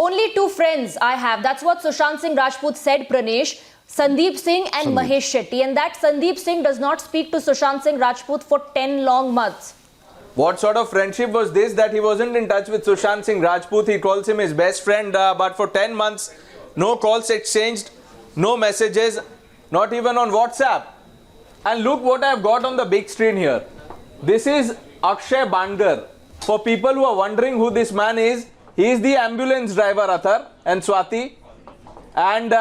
only two friends I have. That's what Sushant Singh Rajput said, Pranesh. Sandeep Singh and Mahesh Shetty. And that Sandeep Singh does not speak to Sushant Singh Rajput for 10 long months. What sort of friendship was this that he wasn't in touch with Sushant Singh Rajput? He calls him his best friend, but for 10 months, no calls exchanged, no messages, not even on WhatsApp. And look what I've got on the big screen here. This is Akshay Bandgar. For people who are wondering who this man is, he is the ambulance driver, Athar and Swati. And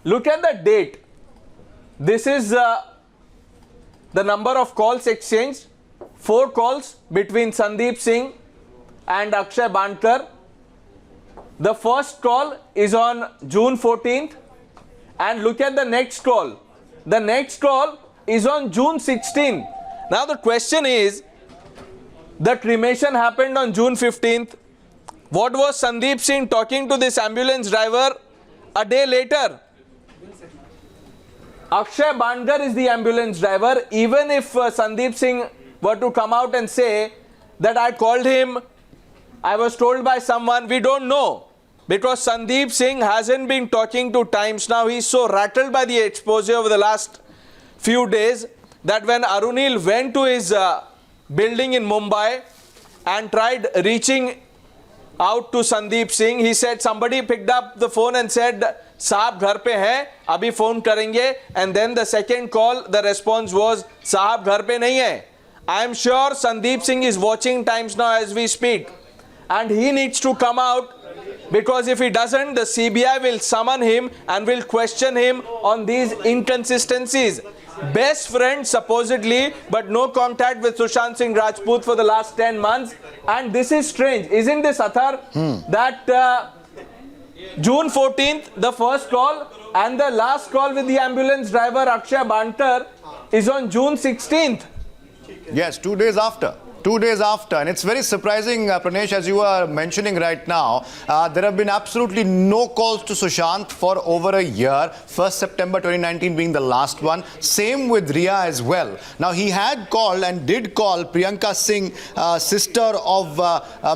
look at the date. This is the number of calls exchanged. 4 calls between Sandeep Singh and Akshay Bandgar. The first call is on June 14th. And look at the next call. The next call is on June 16th. Now the question is, the cremation happened on June 15th. What was Sandeep Singh talking to this ambulance driver a day later? Akshay Bandgar is the ambulance driver. Even if Sandeep Singh were to come out and say that I called him, I was told by someone, we don't know. Because Sandeep Singh hasn't been talking to Times now. He's so rattled by the exposure over the last few days that when Arunil went to his building in Mumbai and tried reaching out to Sandeep Singh, he said somebody picked up the phone and said, Saab ghar pe hai, abhi phone karenge. And then the second call, the response was, Saab ghar pe nahi hai. I am sure Sandeep Singh is watching Times now as we speak. And he needs to come out, because if he doesn't, the CBI will summon him and will question him on these inconsistencies. Best friend supposedly, but no contact with Sushant Singh Rajput for the last 10 months. And this is strange, isn't this, Athar? That June 14th, the first call, and the last call with the ambulance driver Akshay Bandgar is on June 16th. Yes, 2 days after. 2 days after. And it's very surprising, Pranesh, as you are mentioning right now, there have been absolutely no calls to Sushant for over a year, 1st September 2019 being the last one. Same with Riya as well. Now, he had called and did call Priyanka Singh, sister of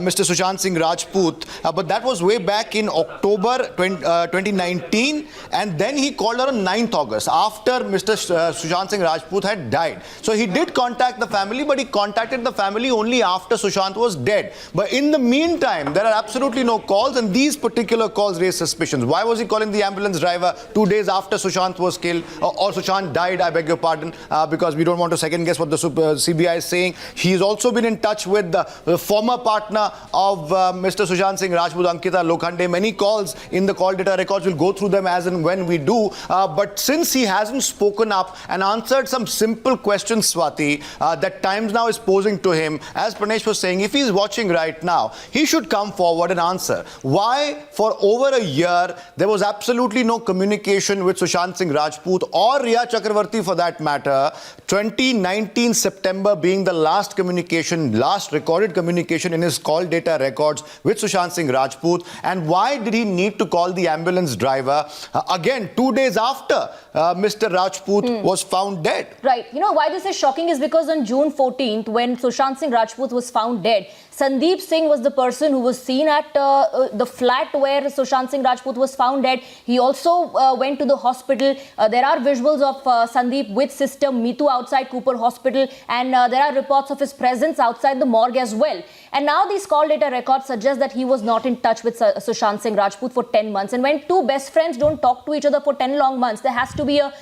Mr. Sushant Singh Rajput, but that was way back in October 2019. And then he called her on 9th August after Mr. Sushant Singh Rajput had died. So he did contact the family, but he contacted the family only after Sushant was dead. But in the meantime, there are absolutely no calls, and these particular calls raise suspicions. Why was he calling the ambulance driver 2 days after Sushant was killed, or Sushant died, I beg your pardon, because we don't want to second guess what the CBI is saying. He's also been in touch with the former partner of Mr. Sushant Singh Rajput, Ankita Lokhande. Many calls in the call data records. We'll go through them as and when we do. But since he hasn't spoken up and answered some simple questions, Swati, that Times now is posing to him, as Pranesh was saying, if he's watching right now, he should come forward and answer. Why, for over a year, there was absolutely no communication with Sushant Singh Rajput or Riya Chakravarti for that matter, 2019 September being the last communication, last recorded communication in his call data records with Sushant Singh Rajput? And why did he need to call the ambulance driver again 2 days after Mr. Rajput was found dead? Right. You know why this is shocking is because on June 14th, when Sushant Singh Rajput was found dead, Sandeep Singh was the person who was seen at the flat where Sushant Singh Rajput was found dead. He also went to the hospital. There are visuals of Sandeep with sister Meetu outside Cooper Hospital, and there are reports of his presence outside the morgue as well. And now these call data records suggest that he was not in touch with Sushant Singh Rajput for 10 months. And when two best friends don't talk to each other for 10 long months, there has to be a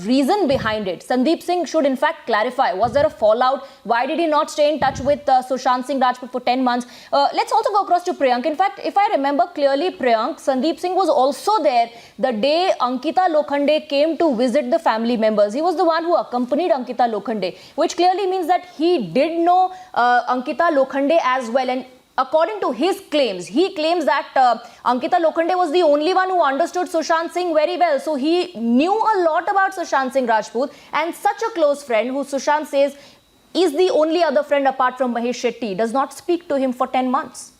reason behind it. Sandeep Singh should in fact clarify, was there a fallout? Why did he not stay in touch with Sushant Singh Rajput for 10 months? Let's also go across to Priyank. In fact, if I remember clearly, Priyank, Sandeep Singh was also there the day Ankita Lokhande came to visit the family members. He was the one who accompanied Ankita Lokhande, which clearly means that he did know Ankita Lokhande as well. And according to his claims, he claims that Ankita Lokhande was the only one who understood Sushant Singh very well. So he knew a lot about Sushant Singh Rajput, and such a close friend who Sushant says is the only other friend apart from Mahesh Shetty does not speak to him for 10 months.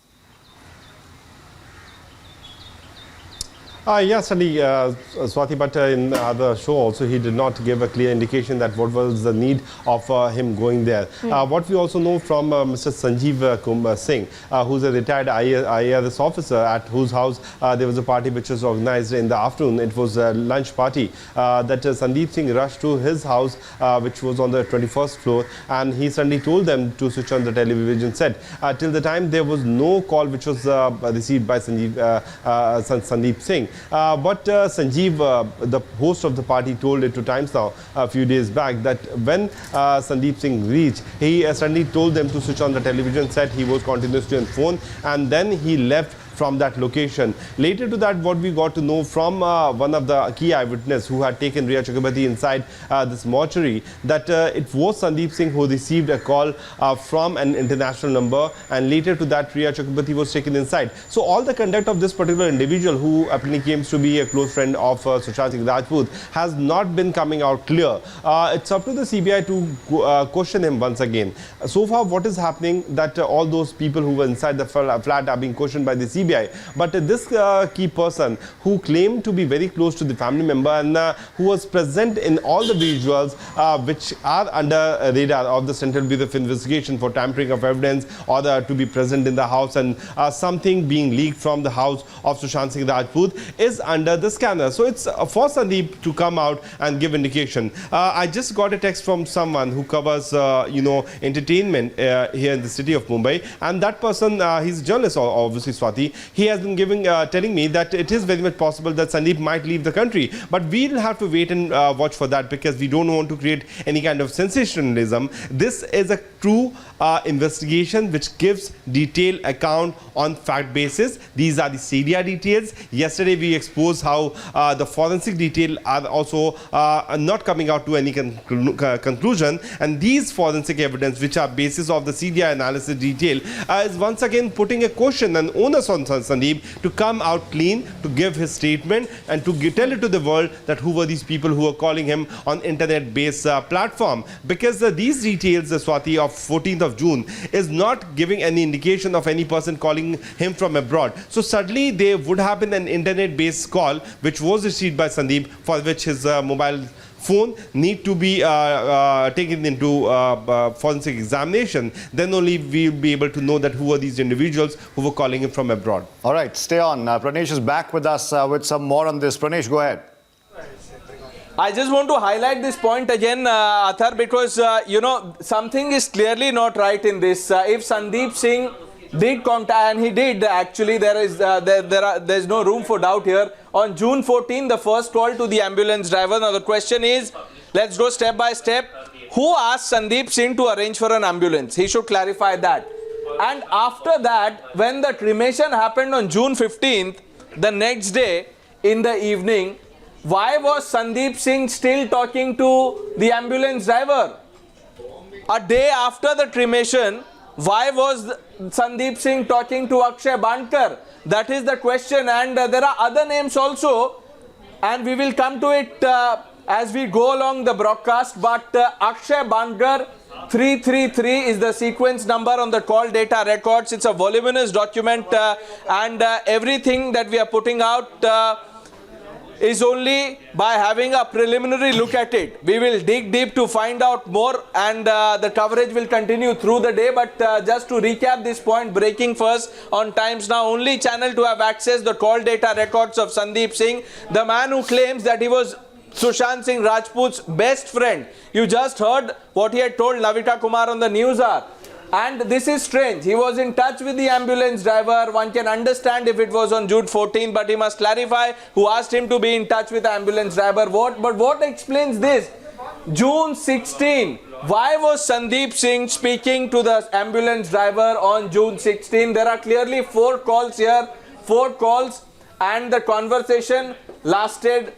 Yes, certainly, Swati, but in the show also he did not give a clear indication that what was the need of him going there. What we also know from Mr. Sanjeev Singh, who's a retired IAS officer at whose house there was a party which was organized in the afternoon. It was a lunch party that Sandeep Singh rushed to his house, which was on the 21st floor, and he suddenly told them to switch on the television set. Till the time there was no call which was received by Sandeep Singh. But Sanjeev, the host of the party, told it to Times Now a few days back that when Sandeep Singh reached, he suddenly told them to switch on the television set. He was continuously on phone, and then he left from that location. Later to that, what we got to know from one of the key eyewitness who had taken Rhea Chakrabarti inside this mortuary, that it was Sandeep Singh who received a call from an international number, and later to that Rhea Chakrabarti was taken inside. So all the conduct of this particular individual, who apparently claims to be a close friend of Sushant Singh Rajput, has not been coming out clear. It's up to the CBI to question him once again. So far what is happening, that all those people who were inside the flat are being questioned by the CBI. But this key person who claimed to be very close to the family member and who was present in all the visuals which are under radar of the Central Bureau of Investigation for tampering of evidence, or to be present in the house, and something being leaked from the house of Sushant Singh Rajput, is under the scanner. So it's for Sandeep to come out and give indication. I just got a text from someone who covers entertainment here in the city of Mumbai, and that person, he's a journalist, obviously, Swati. He has been telling me that it is very much possible that Sandeep might leave the country, but we'll have to wait and watch for that, because we don't want to create any kind of sensationalism. This is a true investigation which gives detailed account on fact basis. These are the CDR details. Yesterday we exposed how the forensic detail are also not coming out to any conclusion, and these forensic evidence, which are basis of the CDR analysis detail, is once again putting a question and onus on Sandeep to come out clean, to give his statement, and to tell it to the world that who were these people who were calling him on internet-based platform. Because these details, Swati, of 14th of June is not giving any indication of any person calling him from abroad. So suddenly there would have been an internet-based call which was received by Sandeep, for which his mobile phone need to be taken into forensic examination. Then only we'll be able to know that who are these individuals who were calling him from abroad. All right, stay on. Pranesh is back with us with some more on this. Pranesh, go ahead. I just want to highlight this point again, Athar, because, something is clearly not right in this. If Sandeep Singh did contact, and he did actually, there's no room for doubt here. On June 14, the first call to the ambulance driver. Now the question is, let's go step by step. Who asked Sandeep Singh to arrange for an ambulance? He should clarify that. And after that, when the cremation happened on June 15th, the next day in the evening, why was Sandeep Singh still talking to the ambulance driver? A day after the cremation, why was Sandeep Singh talking to Akshay Bandkar? That is the question, and there are other names also, and we will come to it as we go along the broadcast. But Akshay Bandkar 333 is the sequence number on the call data records. It's a voluminous document, and everything that we are putting out is only by having a preliminary look at it. We will dig deep to find out more, and the coverage will continue through the day. But just to recap this point, breaking first on Times Now, only channel to have accessed the call data records of Sandeep Singh, the man who claims that he was Sushant Singh Rajput's best friend. You just heard what he had told Navita Kumar on the news hour. And this is strange. He was in touch with the ambulance driver. One can understand if it was on June 14, but he must clarify who asked him to be in touch with the ambulance driver. But what explains this? June 16. Why was Sandeep Singh speaking to the ambulance driver on June 16? There are clearly 4 calls here. 4 calls, and the conversation lasted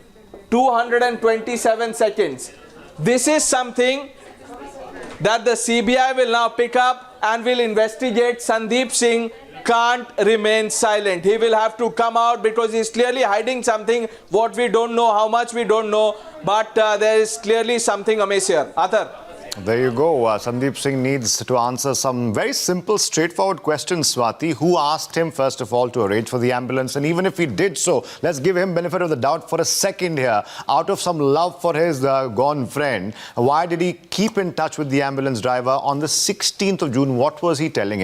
227 seconds. This is something that the CBI will now pick up and will investigate. Sandeep Singh can't remain silent. He will have to come out, because he's clearly hiding something. What we don't know, how much we don't know, but there is clearly something amiss here. Athar. There you go. Sandeep Singh needs to answer some very simple, straightforward questions, Swati. Who asked him, first of all, to arrange for the ambulance? And even if he did so, let's give him benefit of the doubt for a second here. Out of some love for his gone friend, why did he keep in touch with the ambulance driver on the 16th of June? What was he telling him?